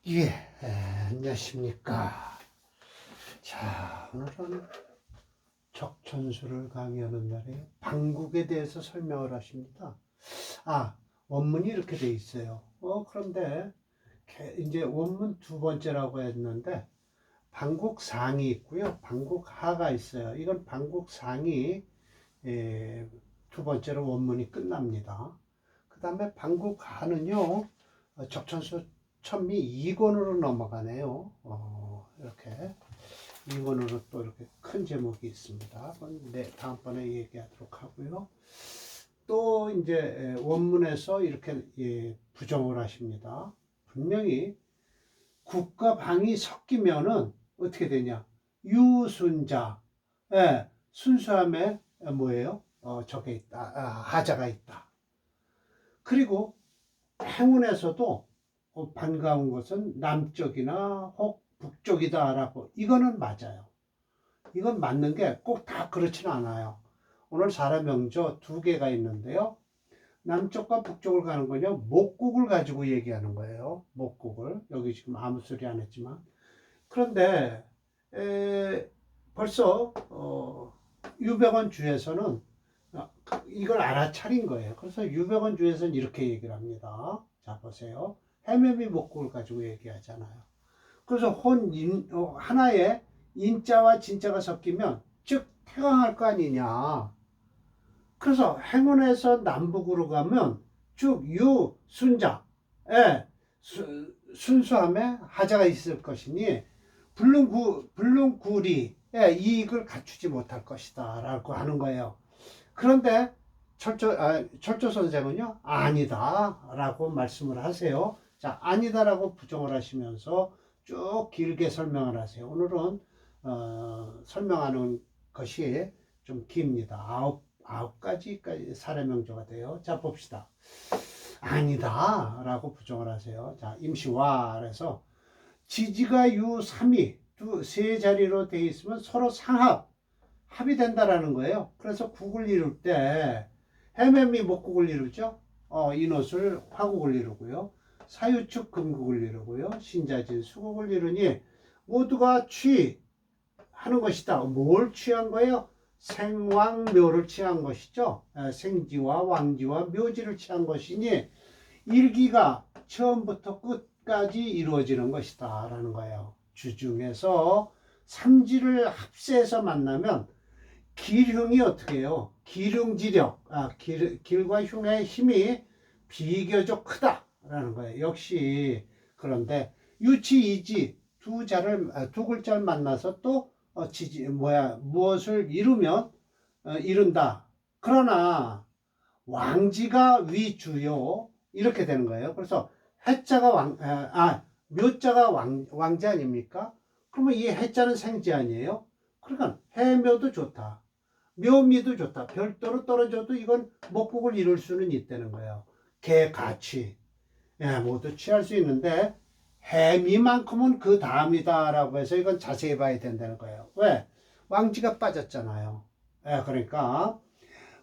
예, 안녕하십니까. 자, 오늘은 적천수를 강의하는 날에 방국에 대해서 설명을 하십니다. 원문이 이렇게 돼 있어요. 그런데 이제 원문 두 번째라고 했는데 방국상이 있고요. 방국하가 있어요. 이건 방국상이 두 번째로 원문이 끝납니다. 그 다음에 방국하는요, 적천수 천미 2권으로 넘어가네요. 이렇게 2권으로 또 이렇게 큰 제목이 있습니다. 네, 다음번에 얘기하도록 하고요. 또 이제 원문에서 이렇게 부정을 하십니다. 분명히 국과 방이 섞이면은 어떻게 되냐? 유순자, 순수함에 뭐예요? 저게 있다, 하자가 있다. 그리고 행운에서도 반가운 것은 남쪽이나 혹 북쪽이다라고, 이거는 맞아요. 이건 맞는 게 꼭 다 그렇지는 않아요. 오늘 사례명조 두 개가 있는데요. 남쪽과 북쪽을 가는 거냐, 목국을 가지고 얘기하는 거예요. 목국을. 여기 지금 아무 소리 안 했지만. 그런데 벌써 유병원 주에서는 이걸 알아차린 거예요. 그래서 유병원 주에서는 이렇게 얘기를 합니다. 자, 보세요. 해매미 목국을 가지고 얘기하잖아요. 그래서 하나에 인자와 진자가 섞이면 즉 태강할 거 아니냐. 그래서 행운에서 남북으로 가면 쭉 유순자, 순수함에 하자가 있을 것이니 불능구리 이익을 갖추지 못할 것이다 라고 하는 거예요. 그런데 철조 선생은요, 아니다 라고 말씀을 하세요. 자, 아니다라고 부정을 하시면서 쭉 길게 설명을 하세요. 오늘은 설명하는 것이 좀 깁니다. 아홉 가지까지 사례명조가 돼요. 자, 봅시다. 아니다 라고 부정을 하세요. 자, 임시와 그래서 지지가 유3이 세 자리로 되어 있으면 서로 합이 된다라는 거예요. 그래서 국을 이룰 때 해매미 목국을 이루죠. 인옷을 화국을 이루고요. 사유축 금국을 이루고요. 신자진 수국을 이루니 모두가 취하는 것이다. 뭘 취한 거예요? 생왕묘를 취한 것이죠. 생지와 왕지와 묘지를 취한 것이니 일기가 처음부터 끝까지 이루어지는 것이다 라는 거예요. 주중에서 삼지를 합세해서 만나면 길흉이 어떻게 해요? 기륭지력, 길과 흉의 힘이 비교적 크다라는 거예요. 역시 그런데 유치, 이지 두 글자를 만나서 또 무엇을 이루면 이룬다. 그러나 왕지가 위주요 이렇게 되는 거예요. 그래서 해자가 묘자가 왕지 아닙니까? 그러면 이 해자는 생지 아니에요? 그러니까 해묘도 좋다. 묘미도 좋다. 별도로 떨어져도 이건 목국을 이룰 수는 있다는 거예요. 개가취. 모두 취할 수 있는데 해미만큼은 그 다음이다라고 해서 이건 자세히 봐야 된다는 거예요. 왜? 왕지가 빠졌잖아요. 그러니까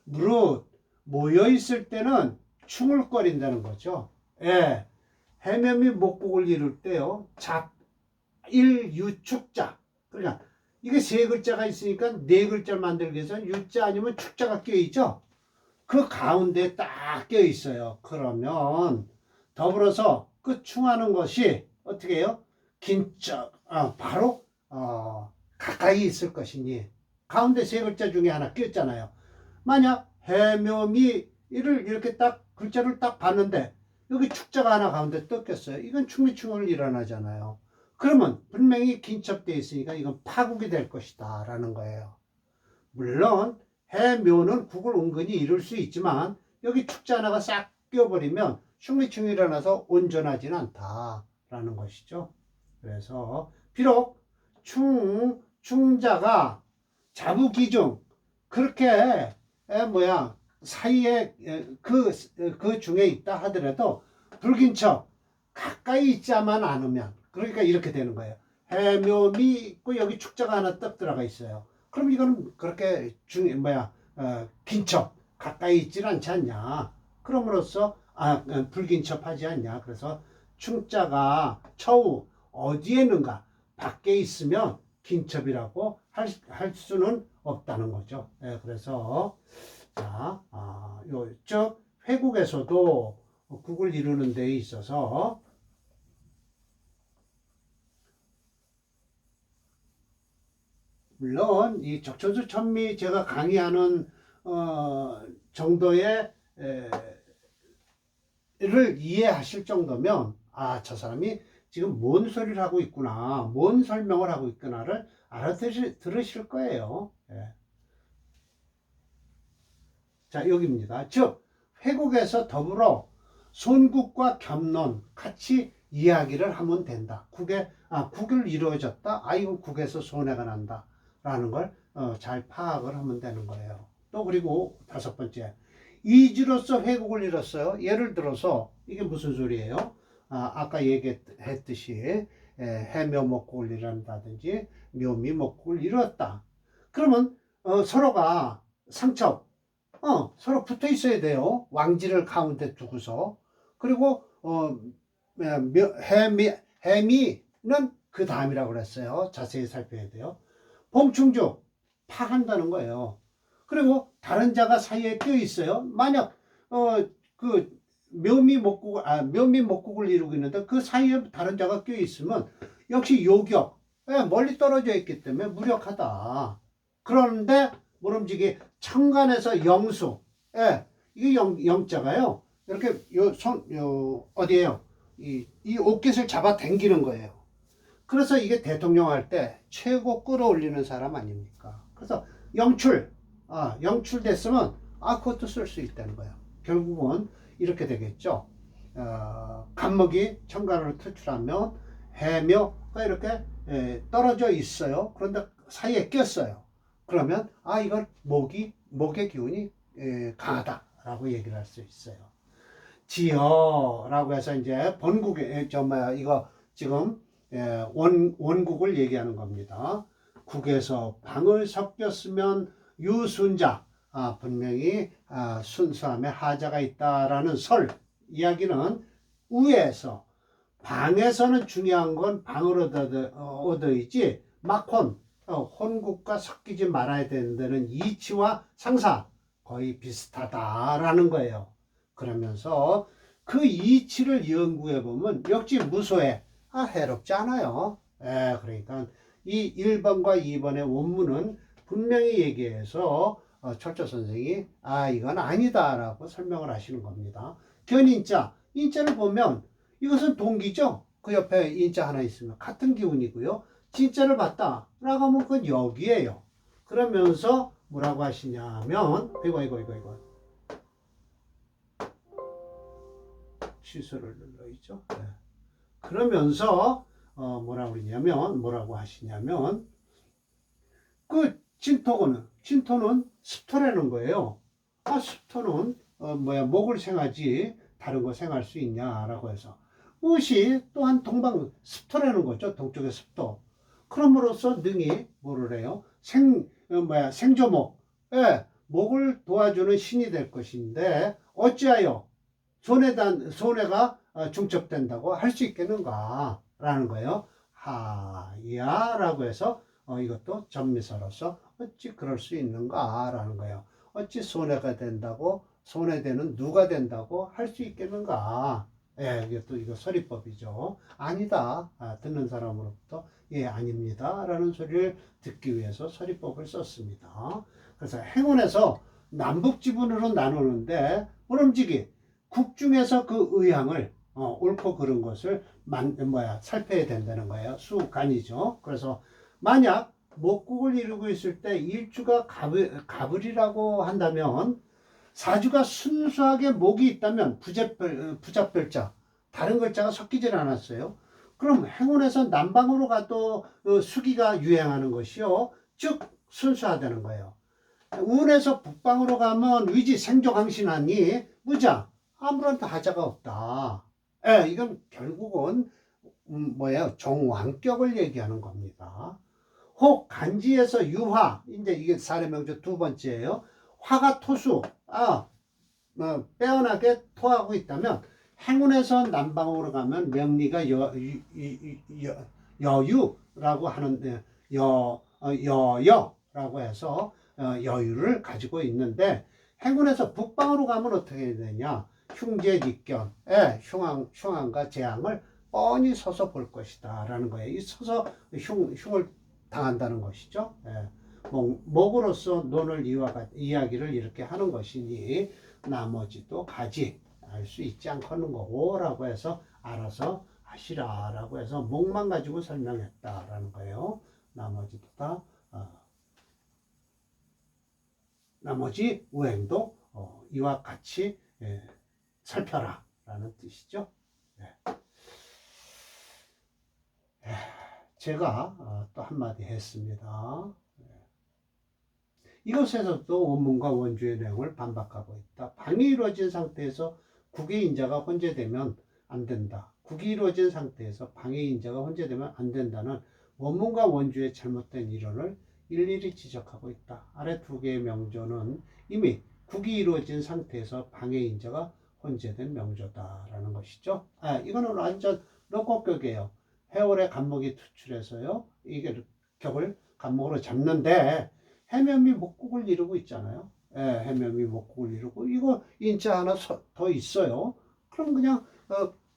무릇 모여 있을 때는 충을거린다는 거죠. 해면미 목국을 이룰 때요. 일유축자. 그러니까 이게 세 글자가 있으니까 네 글자를 만들기 위해서는 유자 아니면 축자가 껴있죠. 그 가운데 딱 껴있어요. 그러면 더불어서 끝충하는 것이 어떻게 해요? 바로 가까이 있을 것이니 가운데 세 글자 중에 하나 꼈잖아요. 만약 해묘미를 이렇게 딱 글자를 딱 봤는데 여기 축자가 하나 가운데 떴겠어요. 이건 충미충을 일어나잖아요. 그러면 분명히 긴첩되어 있으니까 이건 파국이 될 것이다 라는 거예요. 물론 해묘는 국을 은근히 이룰 수 있지만 여기 축자 하나가 싹 끼어버리면 충미충이 일어나서 온전하지는 않다라는 것이죠. 그래서 비록 충자가 자부기중 그렇게 사이에 그 중에 있다 하더라도 불긴척 가까이 있자만 않으면 그러니까 이렇게 되는 거예요. 해묘미 있고 여기 축자가 하나 떡 들어가 있어요. 그럼 이거는 그렇게 긴척 가까이 있질 않지 않냐. 그럼으로써 불긴첩하지 않냐. 그래서 충자가 처우 어디에 있는가? 밖에 있으면 긴첩이라고 할 수는 없다는 거죠. 예, 그래서 자, 즉 회국에서도 국을 이루는 데 있어서 물론 이 적천수 천미 제가 강의하는 정도의 를 이해하실 정도면 저 사람이 지금 뭔 소리를 하고 있구나, 뭔 설명을 하고 있구나를 알아들으실 거예요. 예. 자, 여기입니다. 즉 회국에서 더불어 손국과 겸론 같이 이야기를 하면 된다. 국을 이루어졌다. 이건 국에서 손해가 난다. 라는 걸 잘 파악을 하면 되는 거예요. 또 그리고 다섯 번째, 이지로서 회국을 이뤘어요. 예를 들어서 이게 무슨 소리예요? 아까 얘기했듯이 해묘목국을 이룬다든지 묘미목국을 이뤘다. 그러면 서로가 상첩, 서로 붙어 있어야 돼요. 왕지를 가운데 두고서. 그리고 해미는 그 다음이라고 그랬어요. 자세히 살펴야 돼요. 봉충주 파한다는 거예요. 그리고 다른 자가 사이에 껴 있어요. 만약 그 묘미목국을 이루고 있는데 그 사이에 다른 자가 껴 있으면 역시 요격, 멀리 떨어져 있기 때문에 무력하다. 그런데 모름지기 천간에서 영수, 이게 영자가요. 이렇게 어디에요? 이 옷깃을 잡아 당기는 거예요. 그래서 이게 대통령 할 때 최고 끌어올리는 사람 아닙니까? 그래서 영출됐으면 그것도 쓸 수 있다는 거예요. 결국은 이렇게 되겠죠. 간목이 천간으로 퇴출하면 해묘가 이렇게 떨어져 있어요. 그런데 사이에 꼈어요. 그러면 이건 목의 기운이 강하다라고 얘기를 할 수 있어요. 지어라고 해서 이제 본국에 이거 지금 원국을 얘기하는 겁니다. 국에서 방을 섞였으면 유순자, 분명히 순수함에 하자가 있다라는 설 이야기는 우에서, 방에서는 중요한 건 방을 얻어 있지 혼국과 섞이지 말아야 된다는 이치와 상사 거의 비슷하다라는 거예요. 그러면서 그 이치를 연구해 보면 역시 무소해 해롭지 않아요. 그러니까 이 1번과 2번의 원문은 분명히 얘기해서 철저 선생이 이건 아니다 라고 설명을 하시는 겁니다. 견인자, 인자를 보면 이것은 동기죠. 그 옆에 인자 하나 있으면 같은 기운이고요. 진짜를 봤다 라고 하면 그건 역이에요. 그러면서 뭐라고 하시냐면 이거 취소를 눌러있죠. 그러면서 뭐라고 하시냐면 그 진토는 습토라는 거예요. 습토는 목을 생하지 다른 거 생할 수 있냐라고 해서 옷이 또한 습토라는 거죠. 동쪽의 습토. 그럼으로써 능히 뭐를 해요? 생조목, 목을 도와주는 신이 될 것인데 어찌하여 손해가 중첩된다고 할 수 있겠는가 라는 거예요. 하야라고 해서 이것도 전미사로서 어찌 그럴 수 있는가 라는 거예요. 어찌 손해가 된다고, 손해되는 누가 된다고 할 수 있겠는가. 이거 서리법이죠. 아니다. 듣는 사람으로부터 아닙니다 라는 소리를 듣기 위해서 서리법을 썼습니다. 그래서 행운에서 남북지분으로 나누는데 모름지기 국 중에서 그 의향을 옳고 그른 것을 살펴야 된다는 거예요. 수간이죠. 그래서 만약 목국을 이루고 있을 때 일주가 갑을이라고 한다면 사주가 순수하게 목이 있다면 부잡별자 다른 글자가 섞이질 않았어요. 그럼 행운에서 남방으로 가도 수기가 유행하는 것이요. 즉 순수하다는 거예요. 운에서 북방으로 가면 위지 생조강신하니 무자 아무런 하자가 없다. 이건 결국은 정왕격을 얘기하는 겁니다. 혹 간지에서 유화, 이제 이게 사례명조 두 번째예요. 화가 토수, 빼어나게 토하고 있다면 행운에서 남방으로 가면 명리가 여유라고 하는데 여여라고 해서 여유를 가지고 있는데 행운에서 북방으로 가면 어떻게 되냐? 흉재직견, 흉왕과 재앙을 뻔히 서서 볼 것이다 라는 거예요. 이 서서 흉을 당한다는 것이죠. 예. 목으로서 논을 이야기를 이렇게 하는 것이니 나머지도 가지 알 수 있지 않겠는 거고 라고 해서 알아서 하시라 라고 해서 목만 가지고 설명했다 라는 거예요. 나머지도 다 나머지 우행도 이와 같이 살펴라 라는 뜻이죠. 제가 또 한마디 했습니다. 이것에서도 원문과 원주의 내용을 반박하고 있다. 방이 이루어진 상태에서 국의 인자가 혼재되면 안 된다. 국이 이루어진 상태에서 방의 인자가 혼재되면 안 된다는 원문과 원주의 잘못된 이론을 일일이 지적하고 있다. 아래 두 개의 명조는 이미 국이 이루어진 상태에서 방의 인자가 혼재된 명조다라는 것이죠. 이거는 완전 로코격이에요. 해월의 간목이 투출해서요. 이게 격을 간목으로 잡는데 해면미 목국을 이루고 있잖아요. 해면미 목국을 이루고 이거 인자 하나 더 있어요. 그럼 그냥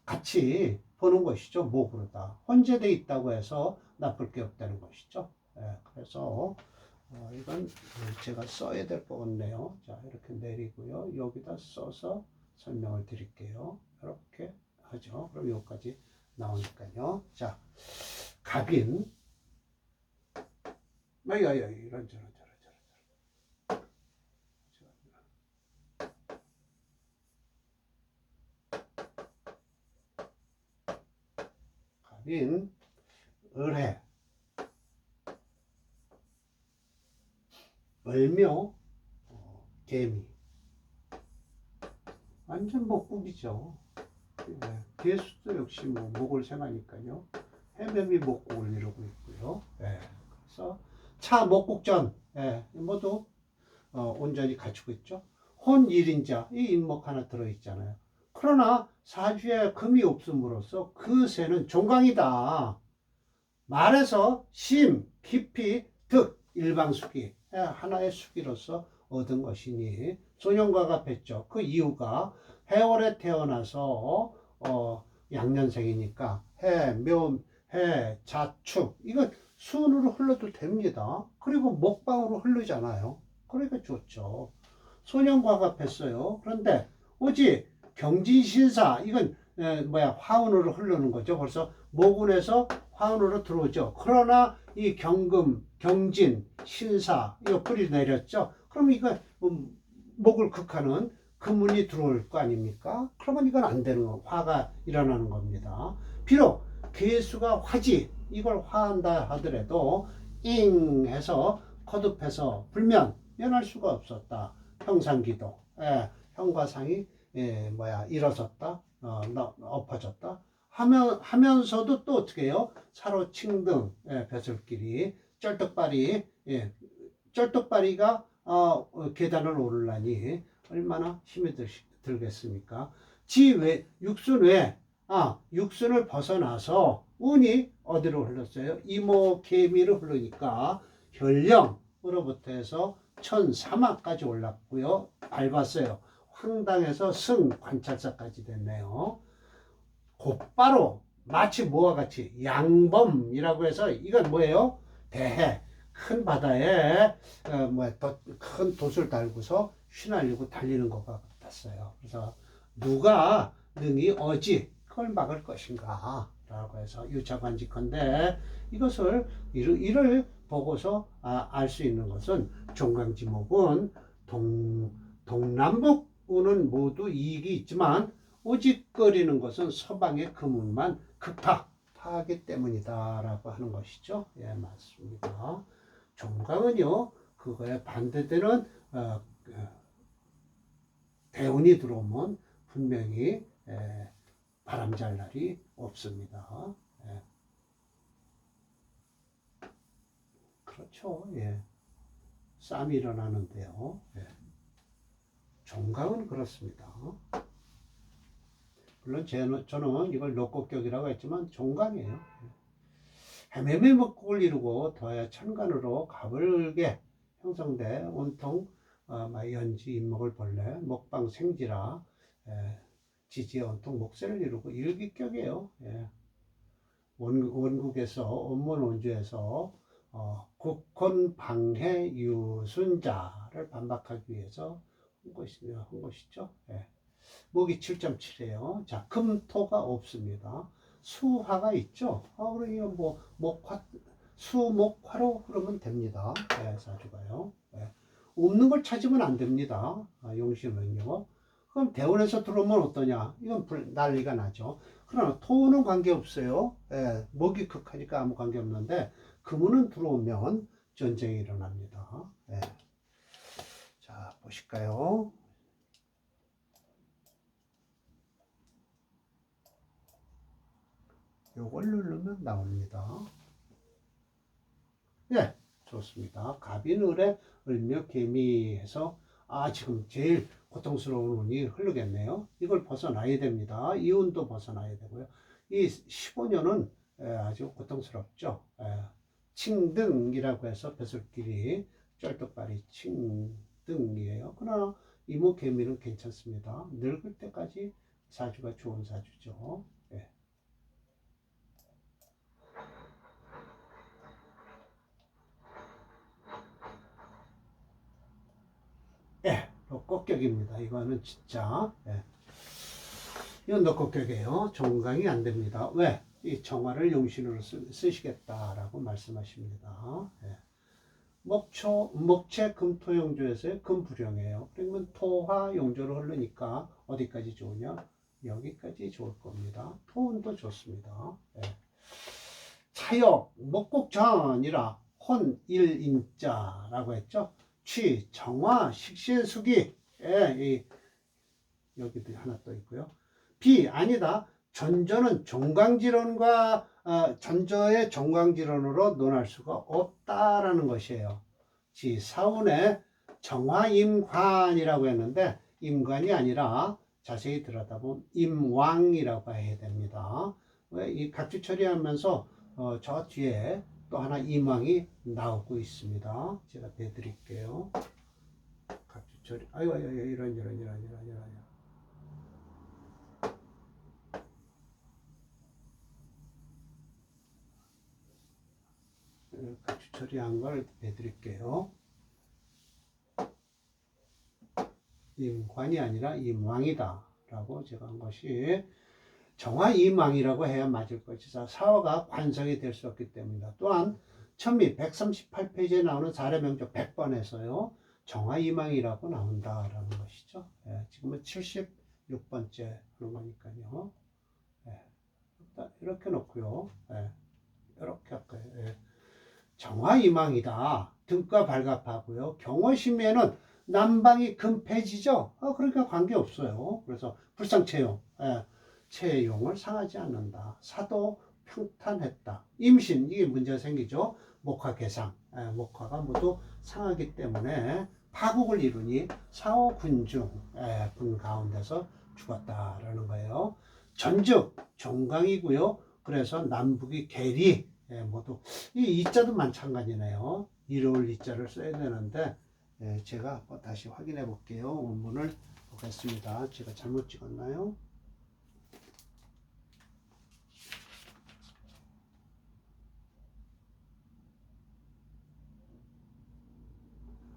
같이 보는 것이죠. 목으로다. 혼재되어 있다고 해서 나쁠 게 없다는 것이죠. 그래서 이건 제가 써야 될 것 같네요. 자, 이렇게 내리고요. 여기다 써서 설명을 드릴게요. 이렇게 하죠. 그럼 여기까지 나오니까요. 자, 갑인. 이런저런. 갑인, 을해, 을묘, 개미. 완전 목국이죠. 개수도 역시 목을 생하니까요. 해뱀이 목국을 이루고 있고요. 그래서 차, 목국전 모두 온전히 갖추고 있죠. 혼, 일인자 이 인목 하나 들어있잖아요. 그러나 사주에 금이 없음으로써 그 새는 종강이다. 말해서 심, 깊이, 득, 일방수기 하나의 수기로서 얻은 것이니 소년과가 뵀죠. 그 이유가 해월에 태어나서 양년생이니까 해, 묘, 해, 자축 이거 순으로 흘러도 됩니다. 그리고 목방으로 흐르잖아요. 그러니까 좋죠. 소년과가 뵀어요. 그런데 오직 경진신사 이건 화운으로 흐르는 거죠. 그래서 모군에서 화운으로 들어오죠. 그러나 이 경금, 경진, 신사 이거 뿌리 내렸죠. 그럼 이거 목을 극하는 금운이 들어올 거 아닙니까? 그러면 이건 안 되는 거, 화가 일어나는 겁니다. 비록 개수가 화지 이걸 화한다 하더라도 잉 해서 거듭해서 불면 면할 수가 없었다. 형상기도 형과 상이 일어섰다 엎어졌다 하면서도 또 어떻게 해요? 사로 칭등 벼슬길이 쩔뚝바리가 계단을 오르려니 얼마나 힘이 들겠습니까? 육순을 벗어나서 운이 어디로 흘렀어요? 이모 개미로 흐르니까 현령으로부터 해서 천사마까지 올랐고요. 밟았어요. 황당해서 승 관찰사까지 됐네요. 곧바로 마치 뭐와 같이 양범이라고 해서 이건 뭐예요? 대해 큰 바다에 큰 돛을 달고서 휘날리고 달리는 것과 같았어요. 그래서 누가 능히 어지 그걸 막을 것인가 라고 해서 유차관직한데 이것을 이를 보고서 알 수 있는 것은 종강지목은 동남북 우는 모두 이익이 있지만 오직거리는 것은 서방의 금운만 파하기 때문이다 라고 하는 것이죠. 맞습니다. 종강은요 그거에 반대되는 대운이 들어오면 분명히 바람잘 날이 없습니다. 그렇죠. 싸움이 일어나는데요. 종강은 그렇습니다. 물론 저는 이걸 녹곡격이라고 했지만 종강이에요. 해매미 목곡을 이루고 더하여 천간으로 가불게 형성돼 온통 연지 인목을 본래 목방 생지라 지지에 온통 목세를 이루고 일기격이에요. 예. 원국에서 원문 원주에서 국혼 방해 유순자를 반박하기 위해서 한 것이죠. 예. 목이 7.7이에요. 자, 금토가 없습니다. 수화가 있죠. 그러니까 뭐 목화, 수목화로 흐르면 됩니다. 예, 사주가요. 예. 없는 걸 찾으면 안 됩니다. 용신은요. 그럼 대원에서 들어오면 어떠냐? 이건 난리가 나죠. 그러나 토는 관계없어요. 예, 목이 극하니까 아무 관계없는데 금운은 들어오면 전쟁이 일어납니다. 예. 자, 보실까요? 요걸 누르면 나옵니다. 예, 좋습니다. 갑인을에 을묘 개미해서 지금 제일 고통스러운 운이 흐르겠네요. 이걸 벗어나야 됩니다. 이 운도 벗어나야 되고요. 이 15년은 아주 고통스럽죠. 칭등이라고 해서 벼슬길이 쩔뚝발이 칭등이에요. 그러나 이모 개미는 괜찮습니다. 늙을 때까지 사주가 좋은 사주죠. 예. 예, 녹곡격입니다. 이거는 진짜. 예. 이건 녹곡격이에요. 종강이 안 됩니다. 왜? 이 정화를 용신으로 쓰시겠다라고 말씀하십니다. 예. 목체 금토용조에서의 금불용이에요. 그러면 토화 용조로 흐르니까 어디까지 좋으냐? 여기까지 좋을 겁니다. 토운도 좋습니다. 예. 차역, 목곡전이라 혼일인자라고 했죠. 취, 정화, 식신수기. 여기도 하나 또 있고요. 비, 아니다. 전저는 종강지론과 전저의 종강지론으로 논할 수가 없다라는 것이에요. 지, 사운의 정화임관이라고 했는데 임관이 아니라 자세히 들여다보면 임왕이라고 해야 됩니다. 왜? 이 각주 처리하면서 저 뒤에 또 하나 임왕이 나오고 있습니다. 제가 대드릴게요. 각주 처리. 아유, 이런. 각주 처리한 걸 대드릴게요. 임관이 아니라 임왕이다 라고 제가 한 것이 정화임왕이라고 해야 맞을 것이다. 사화가 관성이 될 수 없기 때문이다. 또한 천미 138페이지에 나오는 사례명조 100번에서요 정화임왕이라고 나온다라는 것이죠. 지금은 76번째 하는 거니까요. 이렇게 놓고요. 이렇게 할까요? 정화임왕이다. 등가 발갑하고요. 경호심에는 남방이 금폐지죠. 그러니까 관계없어요. 그래서 불상채용, 채용을 상하지 않는다. 사도 평탄했다. 임신, 이게 문제가 생기죠. 목화 개상, 목화가 모두 상하기 때문에 파국을 이루니 사오 군중 분 가운데서 죽었다라는 거예요. 전즉 종강이고요. 그래서 남북이 계리 모두 이 이자도 마찬가지네요. 이로울 이자를 써야 되는데 제가 다시 확인해 볼게요. 원문을 보겠습니다. 제가 잘못 찍었나요?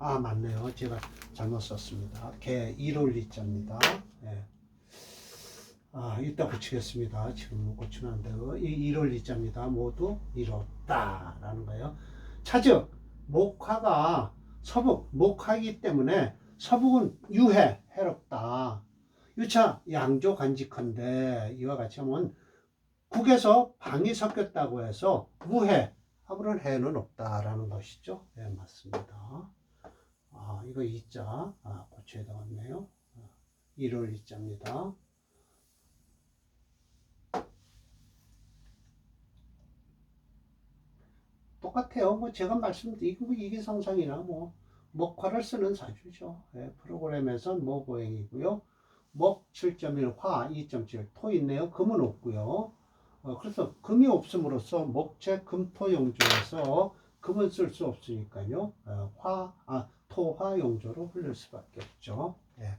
맞네요. 제가 잘못 썼습니다. 개 이로울 이자입니다. 이따 고치겠습니다. 지금 고치면 안 돼요. 이 이로울 이자입니다. 모두 이롭다라는 거예요. 차즉 목화가 서북, 목화이기 때문에 서북은 유해, 해롭다. 유차, 양조 간직한데 이와 같이 하면 국에서 방이 섞였다고 해서 무해, 아무런 해는 없다라는 것이죠. 네, 맞습니다. 이거 이자, 고쳐야 되겠네요. 1월 이자입니다. 똑같아요. 뭐 제가 말씀드린 이기상상이나 뭐 목화를 쓰는 사주죠. 프로그램에선 모보행이고요. 목 7.1, 화 2.7, 토 있네요. 금은 없고요. 그래서 금이 없음으로써 목재 금토 용조에서 금은 쓸 수 없으니까요. 토화 용조로 흘릴 수밖에 없죠. 예.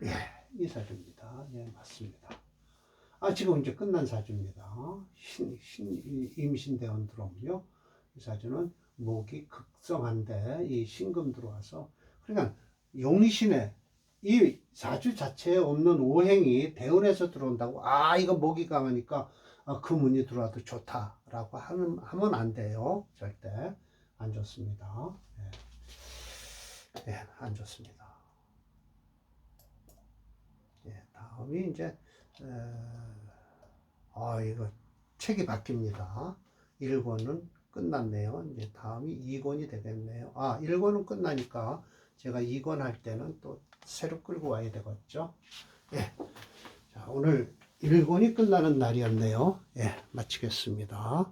예, 이 사주입니다. 예, 맞습니다. 지금 이제 끝난 사주입니다. 임신대원 들어오면요. 이 사주는 목이 극성한데 이 신금 들어와서 그러니까 용신에 이 사주 자체에 없는 오행이 대운에서 들어온다고 이거 목이 강하니까 그 문이 들어와도 좋다라고 하면 안 돼요. 절대 안 좋습니다. 예, 안 좋습니다. 예, 다음이 이제 이거 책이 바뀝니다. 1권은 끝났네요. 이제 다음이 2권이 되겠네요. 1권은 끝나니까 제가 2권 할 때는 또 새로 끌고 와야 되겠죠. 예. 자, 오늘 1권이 끝나는 날이었네요. 예, 마치겠습니다.